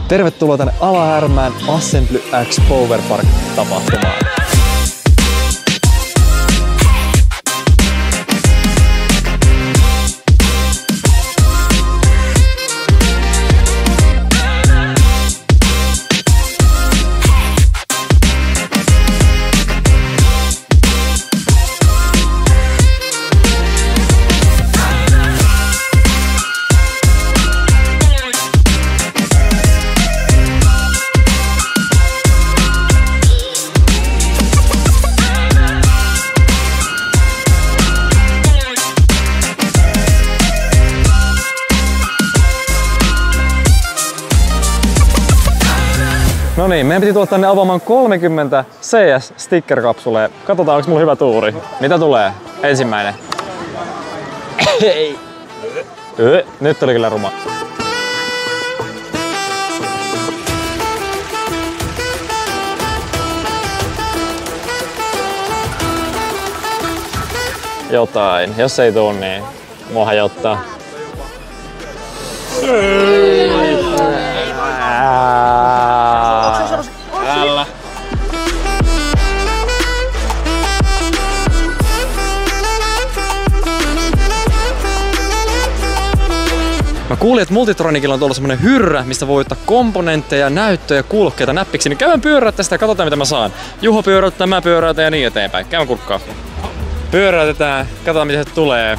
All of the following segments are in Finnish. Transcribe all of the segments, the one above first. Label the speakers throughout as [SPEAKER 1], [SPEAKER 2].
[SPEAKER 1] Tervetuloa tänne Alahärmään Assembly X Power Park -tapahtumaan. No niin, meidän piti tulla tänne avaamaan 30 CS sticker-kapsuleja. Katsotaan, onko mulla hyvä tuuri. Mitä tulee? Ensimmäinen. Ei. Nyt oli kyllä ruma. Jotain. Jos ei tuu, niin mua hajottaa. Älä. Mä kuulin, että Multitronicilla on tuolla semmonen hyrrä, mistä voi ottaa komponentteja, näyttöjä, kuulokkeita näppiksi. Niin käydään pyöräyttää sitä ja katsotaan mitä mä saan. Juho pyöräyttää, mä pyöräytän ja niin eteenpäin. Käydään kurkkaa. Pyöräytetään, katsotaan mitä se tulee.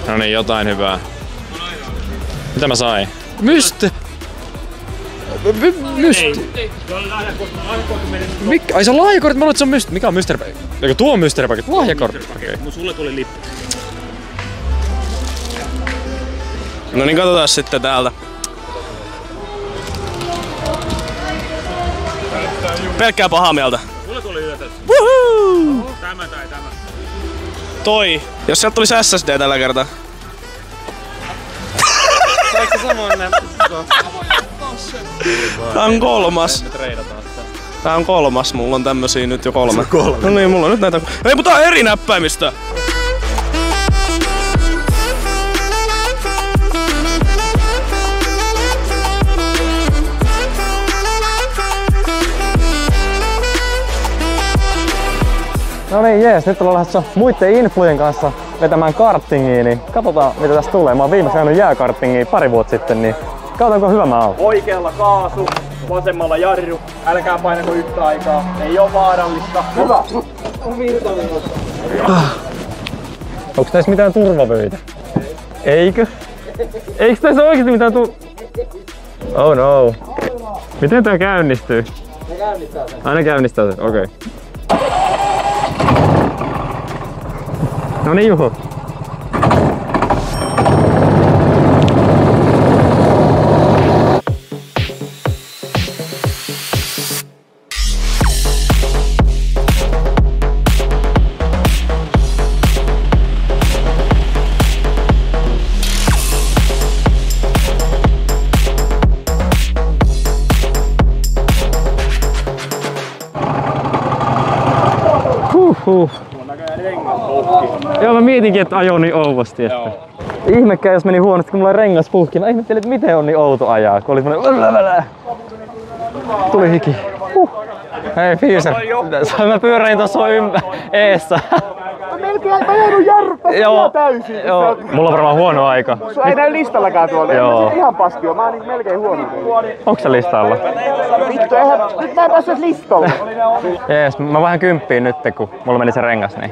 [SPEAKER 1] No niin, jotain hyvää. Mitä mä sain? Myste! Mikä? Ai se on lahjakortti, mä luulen, että se on mystery. Mikä on mystery? Eikö tuo on mystery paketti? Lahjakortti.
[SPEAKER 2] Mut sulle tuli lippu. No niin, katsotaan sitten täältä. Pelkkää pahaa mieltä.
[SPEAKER 3] Mulle tuli yllätys.
[SPEAKER 2] Woohoo!
[SPEAKER 3] Tämä tai tämä.
[SPEAKER 2] Toi. Jos sieltä tulisi SSD tällä kertaa.
[SPEAKER 1] Saiko se samoin näppä?
[SPEAKER 2] Tää on kolmas. Tää on kolmas, mulla on tämmösiä nyt jo kolme. No niin, mulla on nyt näitä. Ei, mutta tää on eri näppäimistä!
[SPEAKER 1] No niin, jees, nyt ollaan lähdössä muiden influjen kanssa vetämään kartingiin, niin katsotaan mitä tästä tulee. Mä oon viimeksi ajanut jääkartingia pari vuotta sitten, niin katsotaan kuinka hyvä mä oon.
[SPEAKER 3] Oikealla kaasu, vasemmalla jarru. Älkää painako yhtä aikaa. Ei oo vaarallista. Hyvä! On virtallinen.
[SPEAKER 1] Onks tässä mitään turvavöitä? Eikö? Eiks tässä oikeesti mitään Oh no. Miten tää käynnistyy?
[SPEAKER 3] Ne käynnistää sen.
[SPEAKER 1] Aina käynnistää sen, okei. No niin Juho. Joo, mä mietinkin, että ajoin niin ouvosti. Että. Ihmekään, jos meni huonosti, kun mulla oli rengas puhki. Mä ihmettelin, että miten on niin outo ajaa, kun oli semmonen... Tuli hiki. Hei, Fiiser. Mä pyöräin tossa eessä.
[SPEAKER 3] Mä joudun jarruttaa ihan täysin.
[SPEAKER 1] Joo, mulla on varmaan huono aika.
[SPEAKER 3] Sua ei näy listallakaan tuolla.
[SPEAKER 1] Joo.
[SPEAKER 3] Ihan paski on. Mä oon niin melkein huono.
[SPEAKER 1] Onks se listalla?
[SPEAKER 3] Vittu, nyt mä en päässyt listalle.
[SPEAKER 1] Jees, mä vähän kymppiin nyt, kun mulla meni se rengas, niin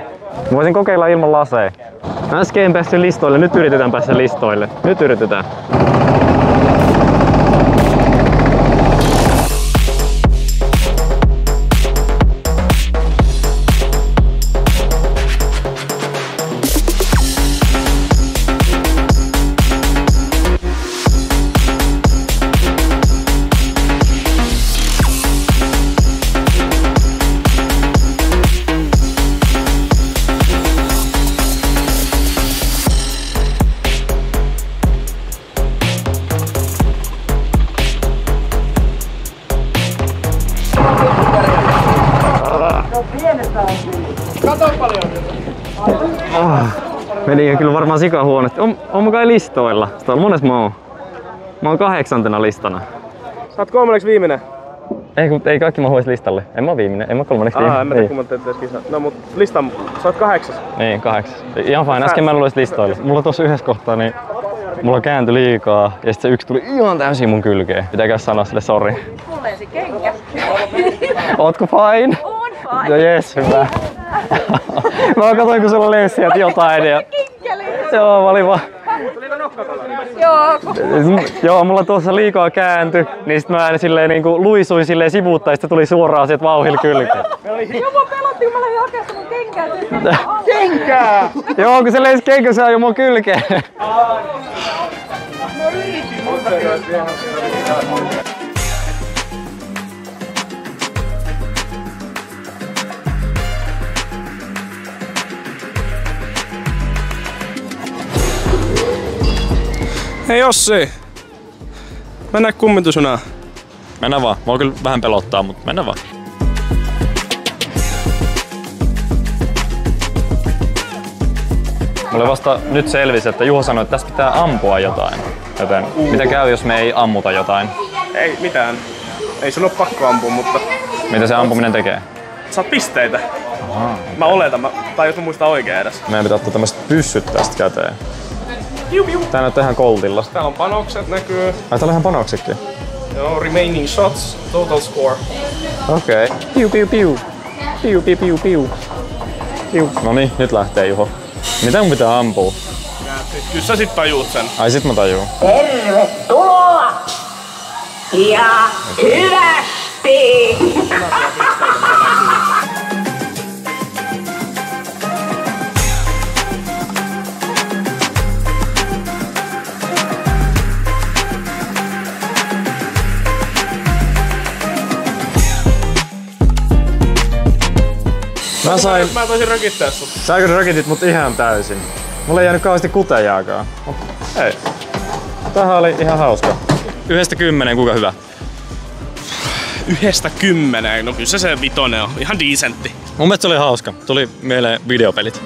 [SPEAKER 1] mä voisin kokeilla ilman laseja. Mä äsken en päässyt listoille, nyt yritetään päästä listoille. Nyt yritetään.
[SPEAKER 3] Kato paljon.
[SPEAKER 1] Meni kyllä varmaan sikahuonosti. On kai listoilla. Sitä on mones maa. Mä oon 8. listana.
[SPEAKER 2] Sä oot 3. viimeinen.
[SPEAKER 1] Ei kaikki mä huis listalle. En mä viimeinen, en mä 3. viimeinen.
[SPEAKER 2] En mä tiedä, kun mä teet kisaa. No mut listan, sä oot 8.
[SPEAKER 1] Niin, 8. Ihan fine, äsken mä en ollut listoilla. Mulla tossa yhdessä kohtaa niin mulla kääntyi liikaa ja sit se yksi tuli ihan täysin mun kylkeen. Pitääkö sanoa sille sori?
[SPEAKER 4] Mulla ensi kenkä.
[SPEAKER 1] Ootko fine?
[SPEAKER 4] On fine.
[SPEAKER 1] No jes, hyvä. Mä katsoin kun sulla lensi sieltä jotain ja... Joo, mä olin vaan...
[SPEAKER 4] Joo.
[SPEAKER 1] Joo, mulla tuossa liikaa kääntyi, niin sit mä silleen niinku luisuin silleen sivuutta ja sit tuli suoraan sieltä vauhilla kylkeen.
[SPEAKER 4] Joo, mä pelotti, kun mä lähdin hakemaan mun kenkää.
[SPEAKER 2] Kenkää!
[SPEAKER 1] Joo, kun se lensi kenkä, se ajoi mun kylkeen.
[SPEAKER 2] Hei Jossi! Mennään kummitusjunaan.
[SPEAKER 5] Mennään vaan. Mua kyllä vähän pelottaa, mutta mennään vaan.
[SPEAKER 1] Mulle vasta nyt selvisi, että Juho sanoi, että tässä pitää ampua jotain. Joten mitä käy, jos me ei ammuta jotain?
[SPEAKER 2] Ei mitään. Ei sun oo pakko ampua, mutta
[SPEAKER 1] Mitä se ampuminen tekee?
[SPEAKER 2] saat pisteitä. Mä oletan, tai jos mä muistan oikein edes.
[SPEAKER 1] Meidän pitää ottaa tämmöset pyssyt tästä käteen.
[SPEAKER 2] Piu, piu.
[SPEAKER 1] Tää näyttää ihan koltilla.
[SPEAKER 2] Täällä on panokset näkyy.
[SPEAKER 1] Ai täällä on ihan panoksikin.
[SPEAKER 2] Joo, remaining shots, total score.
[SPEAKER 1] Okei. Piu piu piu. Piu piu piu piu. Piu. Noniin, nyt lähtee Juho. Mitä mun pitää ampua?
[SPEAKER 2] Kyllä sä sit tajuut sen.
[SPEAKER 1] Ai sit mä tajuun.
[SPEAKER 6] Tervetuloa ja hyvästi!
[SPEAKER 2] Mä taisin rökittää sut.
[SPEAKER 1] Sä kyllä rakitit mut ihan täysin. Mulla ei jäänyt kauheasti kutejaakaan. Mut hei. Tämähän oli ihan hauska.
[SPEAKER 5] 1-10, kuinka hyvä?
[SPEAKER 2] 1-10, no kyllä se vitonen on. Ihan decentti.
[SPEAKER 5] Mun mielestä se oli hauska. Tuli mieleen videopelit.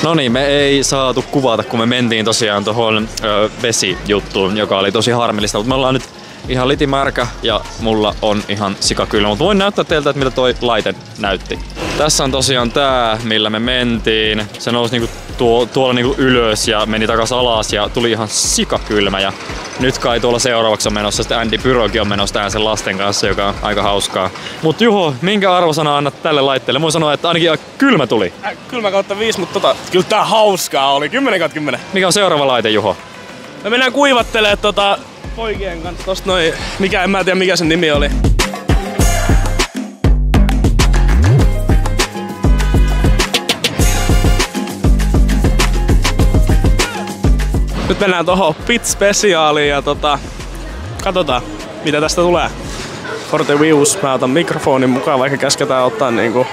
[SPEAKER 5] No niin, me ei saatu kuvata, kun me mentiin tosiaan tohon vesijuttuun, joka oli tosi harmillista, mutta me ollaan nyt ihan litimärkä ja mulla on ihan sikakylmä, mutta voin näyttää teiltä, että mitä toi laite näytti. Tässä on tosiaan tää, millä me mentiin. Se nousi niinku tuolla niinku ylös ja meni takas alas ja tuli ihan sikakylmä. Ja nyt kai tuolla seuraavaksi on menossa sitten Andy Pyrokin on menossa tähän sen lasten kanssa, joka on aika hauskaa. Mut Juho, minkä arvosana annat tälle laitteelle? Voin sanoa, että ainakin kylmä tuli.
[SPEAKER 2] Kylmä kautta 5, mutta kyllä tää hauskaa oli. 10/10.
[SPEAKER 5] Mikä on seuraava laite, Juho?
[SPEAKER 2] Me mennään kuivattelemaan poikien kanssa tosta noin, en mä tiedä mikä sen nimi oli. Nyt mennään tohon Pit Specialiin ja katsotaan mitä tästä tulee. For the views, mä otan mikrofonin mukaan, vaikka käsketään ottaa niinku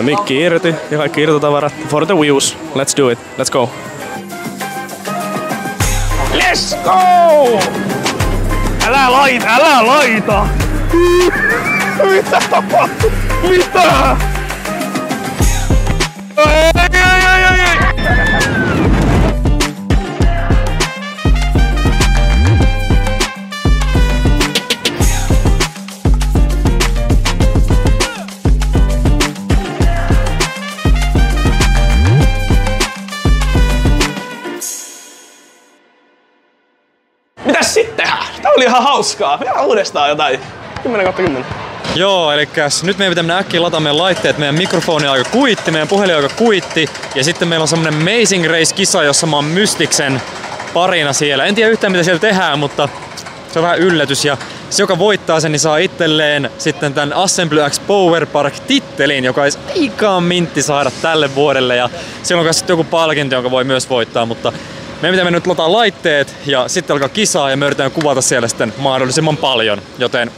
[SPEAKER 2] mikki irti ja kaikki irtotavarat. For the views, let's do it, let's go! Let's go! Älä laita! Mitä tapahtuu? Mitä? Ei! Mitäs sitten? Tää oli ihan hauskaa. Ihan uudestaan jotain. 10/10.
[SPEAKER 5] Joo, eli nyt meidän pitää mennä äkkiä lataa meidän laitteet. Meidän mikrofoni aika kuitti, meidän puhelin aika kuitti. Ja sitten meillä on semmonen Amazing Race-kisa, jossa mä oon Mystiksen parina siellä. En tiedä yhtään mitä siellä tehdään, mutta se on vähän yllätys. Ja se, joka voittaa sen, niin saa itselleen sitten tän Assembly X Power Park-tittelin, joka olisi aika mintti saada tälle vuodelle. Ja siellä on myös sitten joku palkinto, jonka voi myös voittaa, mutta meidän pitää nyt lataa laitteet ja sitten alkaa kisaa ja me yritetään kuvata siellä sitten mahdollisimman paljon, joten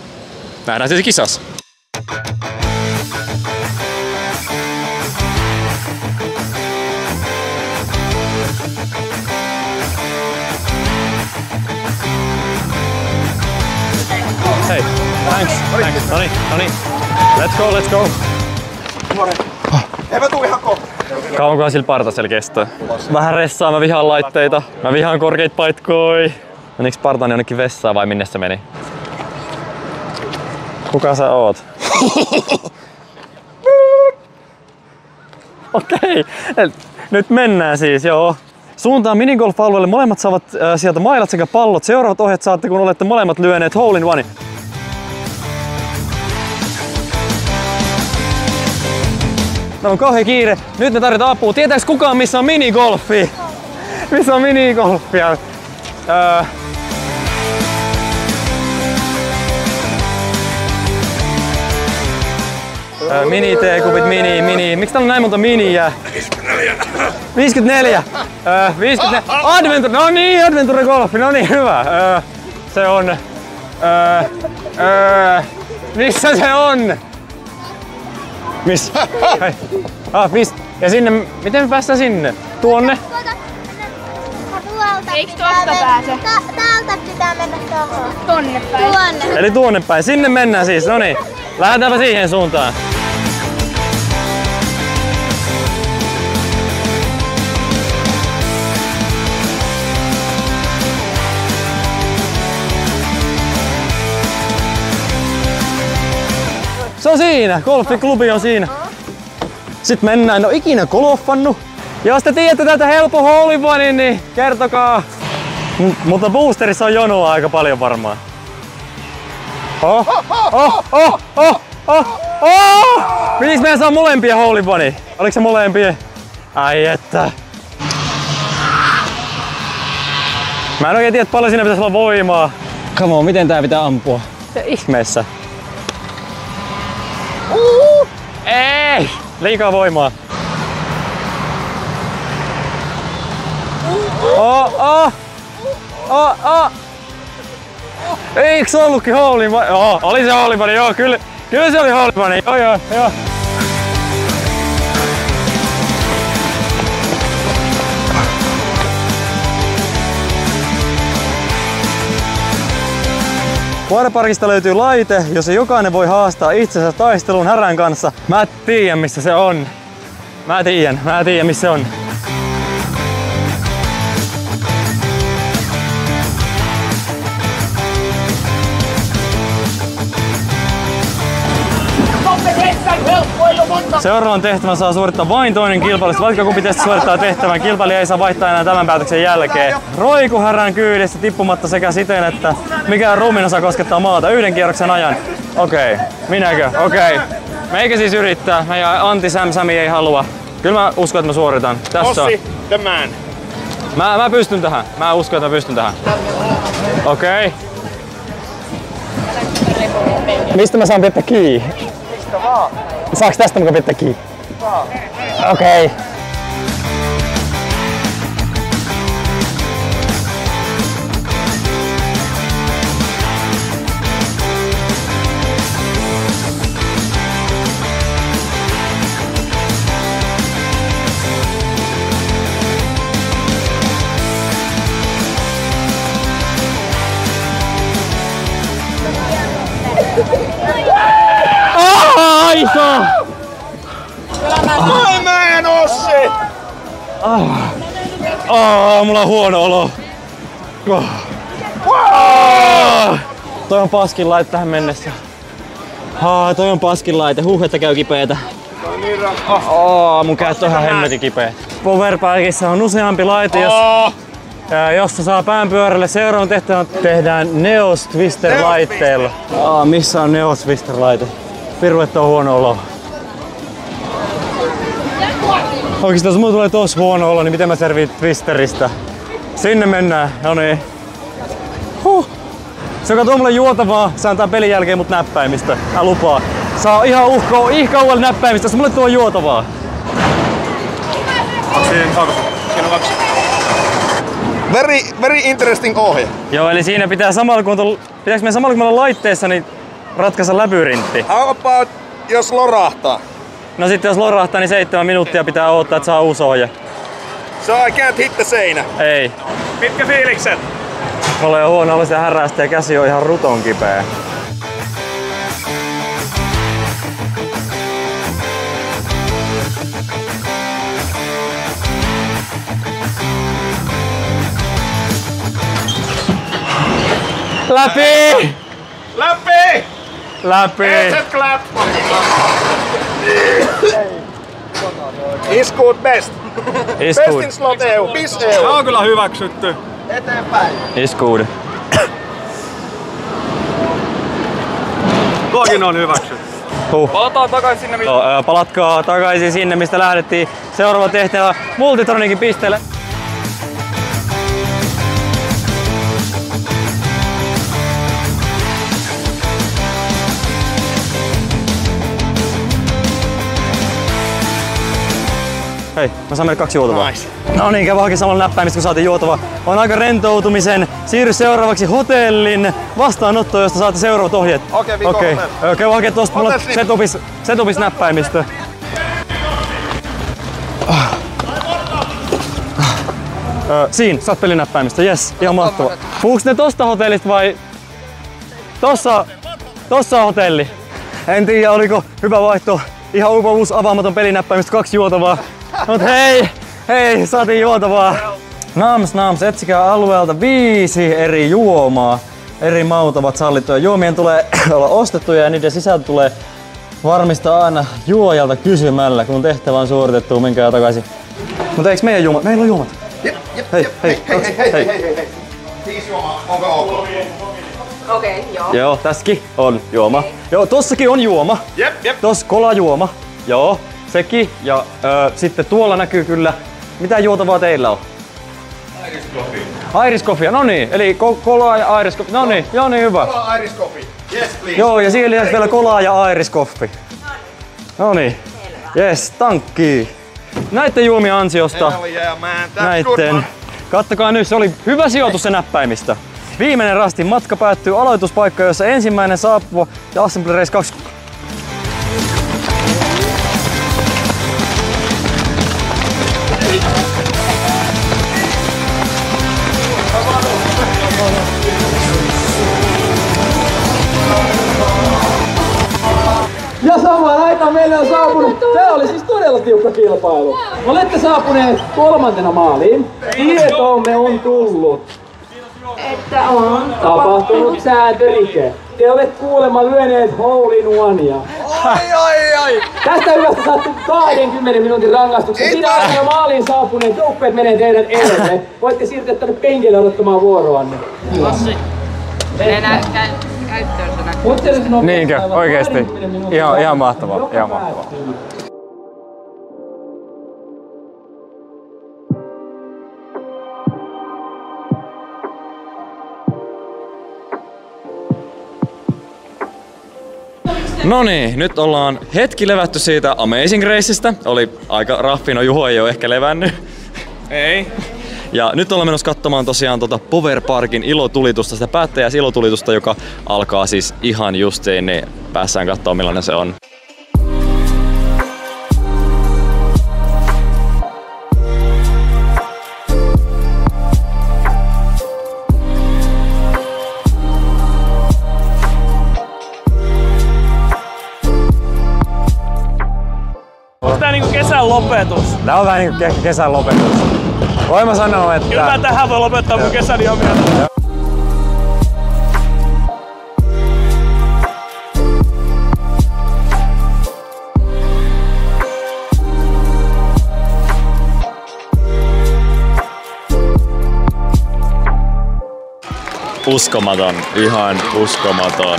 [SPEAKER 5] nähdään siis kisassa.
[SPEAKER 1] Hei, thanks. Noniin.
[SPEAKER 5] Let's go, let's go.
[SPEAKER 3] En mä tuu ihan kohta.
[SPEAKER 5] Kauankohan sillä partasella kestää? Vähän ressaa, mä vihaan laitteita. Mä vihaan korkeita paikkoja. Meniks partani jonnekin vessaan vai minne se meni? Kuka sä oot? Okei, nyt mennään siis, joo. Suuntaan minigolf-alueelle. Molemmat saavat sieltä mailat sekä pallot. Seuraavat ohjeet saatte, kun olette molemmat lyöneet hole in one. Meillä on kauhean kiire. Nyt me tarvitaan apua. Tietääks kukaan missä on minigolfi? Missä on minigolfia? Mini-teekupit, mini. Miksi täällä on näin monta miniä? 54. 54. Adventure, no niin, Adventure Golfi, no niin, hyvä. Se on... missä se on? Missä? Missä? Ja sinne, miten me päästään sinne? Tuonne?
[SPEAKER 4] Eikö tuosta pääse?
[SPEAKER 7] Täältä pitää mennä tuohon.
[SPEAKER 4] Tonne päin.
[SPEAKER 7] Tuonne.
[SPEAKER 5] Eli tuonne päin, sinne mennään siis, no niin. Lähdetäänpä siihen suuntaan. Se on siinä, golfiklubi on siinä. Sitten mennään, en oo ikinä golfannu. Jos te tiedätte tätä helppo hole in one, niin kertokaa. Mutta boosterissa on jonoa aika paljon varmaan. Mihin meidän saa molempia hole in one? Oliko se molempia? Ai että. Mä en oikein tiedä, paljon siinä pitäisi olla voimaa. Come on, miten tää pitää ampua? Se ihmeessä. Ei! Liikaa voimaa. Eikö se ollutkin hole in one? Oli se hole in one, joo, kyllä se oli hole in one, joo. Waterparkista löytyy laite, jossa jokainen voi haastaa itsensä taisteluun härän kanssa. Mä tiedän missä se on. Mä tiedän missä se on. Seuraavan tehtävän saa suorittaa vain toinen kilpailija. Vaikka kumpi teistä suorittaa tehtävän, kilpailija ei saa vaihtaa enää tämän päätöksen jälkeen. Roiku härän kyydissä tippumatta sekä siten, että mikään ruumiinosa koskettaa maata 1 kierroksen ajan. Okei. Minäkö? Okei. Meikä siis yrittää. Meidän anti-Sam-Sami ei halua. Kyllä mä uskon, että mä suoritan. Tässä on.
[SPEAKER 3] The man.
[SPEAKER 5] Mä pystyn tähän. Mä uskon, että mä pystyn tähän. Okei. Mistä mä saan pitää kiinni?
[SPEAKER 3] Mistä vaan?
[SPEAKER 5] Saaks tästä mukaan pitää kiinni?
[SPEAKER 3] Saa.
[SPEAKER 5] Okei. Aika!
[SPEAKER 3] Ai mä en Ossi!
[SPEAKER 5] Mulla on huono olo. Toi on paskin laite tähän mennessä. Toi on paskin laite. Että käy kipeetä.
[SPEAKER 3] Toi on niin rankka.
[SPEAKER 5] Mun käät on ihan hemmetin kipeä. Powerparkissa on useampi laite, jossa saa pään pyörälle. Seuraavan tehtävän tehdään Neos Twister laitteella. Missä on Neos Twister laite? Piru, että on huono olo. Oikeastaan jos mulla tulee tos huono olo, niin miten mä selviin Twisteristä? Sinne mennään, no niin. Se katsoo mulle juotavaa, se antaa pelin jälkeen mut näppäimistä. Mä lupaan. Saa ihan uhkauella näppäimistä, jos mulle tuo juotavaa.
[SPEAKER 3] Siinä on 2. Very interesting ohje.
[SPEAKER 5] Joo, eli siinä pitää pitääks meidän samalla kun me ollaan laitteessa, niin ratkaista labyrintti.
[SPEAKER 3] How about jos lorahtaa?
[SPEAKER 5] No sitten jos lorahtaa, niin 7 minuuttia pitää odottaa, että saa uusi ohje.
[SPEAKER 3] So I can't hit the seinä.
[SPEAKER 5] Ei.
[SPEAKER 3] Mitkä fiilikset?
[SPEAKER 5] Mulla on jo huono olla härästä ja käsi on ihan ruton kipeä.
[SPEAKER 1] Läpi!
[SPEAKER 3] Läpi!
[SPEAKER 1] Läpi!
[SPEAKER 3] Set clap! Is good best.
[SPEAKER 1] Is
[SPEAKER 3] Best
[SPEAKER 1] good.
[SPEAKER 3] in slot EU. Bis EU.
[SPEAKER 8] Tää on kyllä hyväksytty.
[SPEAKER 3] Eteenpäin.
[SPEAKER 1] Is good.
[SPEAKER 8] Tuokin on hyväksytty.
[SPEAKER 3] Palataan takaisin sinne, missä...
[SPEAKER 1] Palatkaa takaisin sinne, mistä lähdettiin. Seuraava tehtävä Multitronikin pisteelle. Hei, mä saan meille 2 juotavaa. Nice. No niin, käy hakee samalla näppäimistä kun saatiin juotavaa. On aika rentoutumisen. Siirry seuraavaksi hotellin vastaanottoon, josta saatte seuraavat ohjeet.
[SPEAKER 3] Okei, Viko
[SPEAKER 1] Okei. Käy hakee tosta mulla
[SPEAKER 3] Hotels
[SPEAKER 1] setupis näppäimistä. Siinä, saat pelinäppäimistä, jes, ihan mahtava. Puhuuks ne tosta hotellista vai tossa on hotelli? En tiedä, oliko hyvä vaihto. Ihan uusi avaamaton pelinäppäimistä 2 juotavaa. Mut hei, saatiin juotavaa. Nams, etsikää alueelta 5 eri juomaa. Eri maut ovat sallittuja. Juomien tulee olla ostettuja ja niiden sisältö tulee varmistaa aina juojalta kysymällä, kun tehtävä on suoritettu, menkää takaisin. Mutta eiks meidän juomat? Meillä on juomat. Hei.
[SPEAKER 3] 5 juomaa, onko ok?
[SPEAKER 4] Okei, joo.
[SPEAKER 1] Joo, tässäkin on juoma. Joo, tossakin on juoma.
[SPEAKER 3] Jep.
[SPEAKER 1] Tossa kolajuoma. Joo, sekin. Ja sitten tuolla näkyy kyllä. Mitä juotavaa teillä on? Irish coffee. No niin, eli kolaa ja Irish coffee. No niin, hyvä.
[SPEAKER 3] Kola Irish coffee. Yes, please.
[SPEAKER 1] Joo, ja siihen lisäksi vielä kolaa ja Irish coffee. No niin. Yes, tankkii. Näitten juomien ansiosta.
[SPEAKER 3] Hell yeah, man. That's good, man.
[SPEAKER 1] Kattokaa nyt, se oli hyvä sijoitus se näppäimistä. Viimeinen rasti matka päättyy aloituspaikkaan, jossa ensimmäinen saapuva ja Assembly Race 2.
[SPEAKER 9] Ja samaan aikaan meille on saapunut, tää oli siis todella tiukka kilpailu. Olette saapuneet 3. maaliin. Tietoomme on tullut,
[SPEAKER 4] Että on
[SPEAKER 9] tapahtunut sääntörike. Te olette kuulemma lyöneet hole in onea.
[SPEAKER 3] Ai.
[SPEAKER 9] Tästä hyvästä saatte 20 minuutin rangaistuksen. Siinä aikana maaliin saapuneet joukkueet menee teidän edelle. Voitte siirtyä tänne penkille odottamaan vuoroanne.
[SPEAKER 4] enää käyttöön se näkyy.
[SPEAKER 1] Niinkö? Oikeesti? Ihan mahtavaa.
[SPEAKER 5] No niin, nyt ollaan hetki levätty siitä Amazing Raceista. Oli aika raffino, Juho ei oo ehkä levännyt.
[SPEAKER 2] Ei.
[SPEAKER 5] Ja nyt ollaan menossa katsomaan tosiaan Power Parkin ilotulitusta, sitä päättäjäisilotulitusta, joka alkaa siis ihan justiin, niin päässään katsoa millainen se on.
[SPEAKER 2] Onko tää niinku kesän lopetus?
[SPEAKER 1] Tää on vähän niinku kesän lopetus. Voin mä sanoa, että...
[SPEAKER 2] Kyllä mä tähän voi lopettaa mun kesän jo mieltä.
[SPEAKER 5] Uskomaton, ihan uskomaton.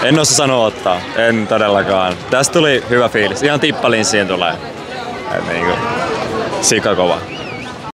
[SPEAKER 5] En osaa sanoa ottaa, en todellakaan. Tästä tuli hyvä fiilis, ihan tippalinssiin tulee. Niinku, sikakova.